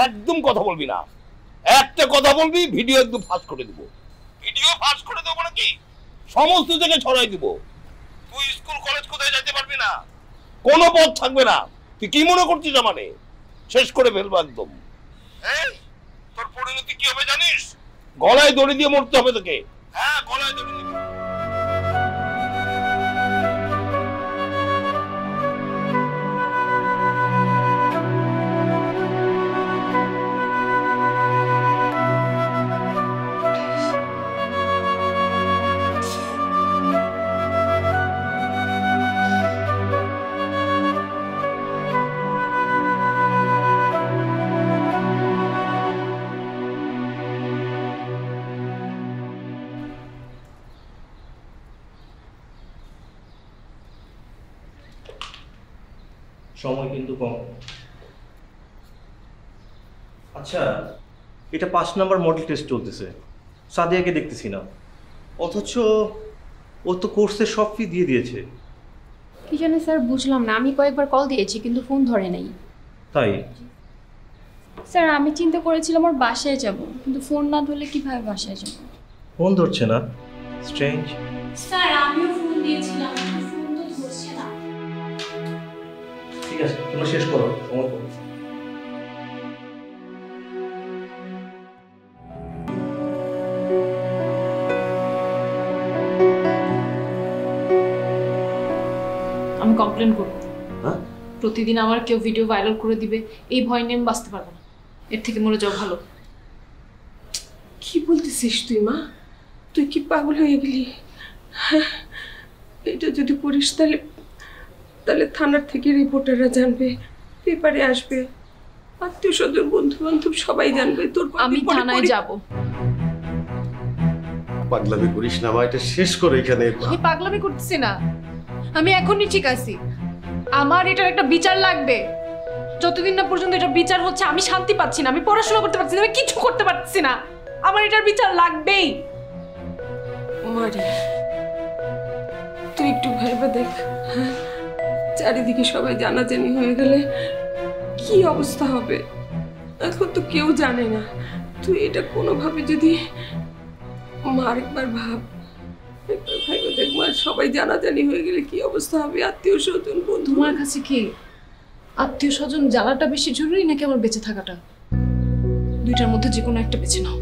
একদম কথা বলবি না। একটা কথা বলবি, ভিডিও একদম ফাঁস করে দিব। ভিডিও ফাঁস করে দেবো নাকি সমস্ত জায়গায় ছড়াই দিব। তুই স্কুল কলেজ কোথায় যেতে পারবি না, কোনো পথ থাকবে না। তুই কি মনে করছিস আমারে? শেষ করে ফেলবো একদম। তোর পরিণতি কি হবে জানিস? গলায় দড়ি দিয়ে মরতে হবে তোকে। হ্যাঁ, গলায় দড়ি দিয়ে। সময় কিন্তু কম। আচ্ছা, এটা 5 নাম্বার মডেল টেস্ট চলতেছে, সাদিয়াকে দেখতেছি না, অথচ ও তো কোর্সের সব ফি দিয়ে দিয়েছে। কি জানি স্যার, বুঝলাম না। আমি কয়েকবার কল দিয়েছি কিন্তু ফোন ধরে নাই। তাই? স্যার আমি চিন্তা করেছিলাম ওর বাসায় যাব, কিন্তু ফোন না ধরলে কিভাবে বাসায় যাব? ফোন ধরছে না, স্ট্রেঞ্জ। স্যার আমিও ফোন দিয়েছিলাম, ফোন তো ধরছে না। ঠিক আছে, তোমরা শেষ করো, সময় করো। আমি কমপ্লেন করব। হ্যাঁ? প্রতিদিন আমার কেউ ভিডিও ভাইরাল করে দিবে, এই ভয় নিয়ে আমি বাঁচতে পারবো না। এর থেকে মরে যাওয়া ভালো। কি বলতেছিস তুই মা? তুই কি পাগল হয়ে গেলি? এটা যদি করিস তাহলে থানার থেকে রিপোর্টাররা জানবে, পেপারে আসবে, আত্মীয় স্বজন বন্ধু বান্ধব সবাই জানবে তোর। আমি থানায় যাব। পাগলামি করিস না মা, এটা শেষ করে এখানে। আমি পাগলামি করতেছি না, আমি এখনই ঠিক আছি। আমার এটার একটা বিচার লাগবে। যতদিন না পর্যন্ত এটা বিচার হচ্ছে আমি শান্তি পাচ্ছি না, আমি পড়াশোনা করতে পারছি না, আমি কিছু করতে পারছি না। আমার এটার বিচার লাগবেই। মারে, তুই একটু ভেবে দেখ, চারিদিকে সবাই জানাজানি হয়ে গেলে কি অবস্থা হবে। এখন তো কেউ জানে না। তুই এটা কোনোভাবে যদি মার একবার ভাব, একবার ভাইও দেখ, মার সবাই জানাজানি হয়ে গেলে কি অবস্থা হবে। আত্মীয় স্বজন বন্ধু। তোমার কাছে কি আত্মীয় স্বজন জানাটা বেশি জরুরি নাকি আমার বেঁচে থাকাটা? দুইটার মধ্যে যে কোনো একটা বেছে নাও।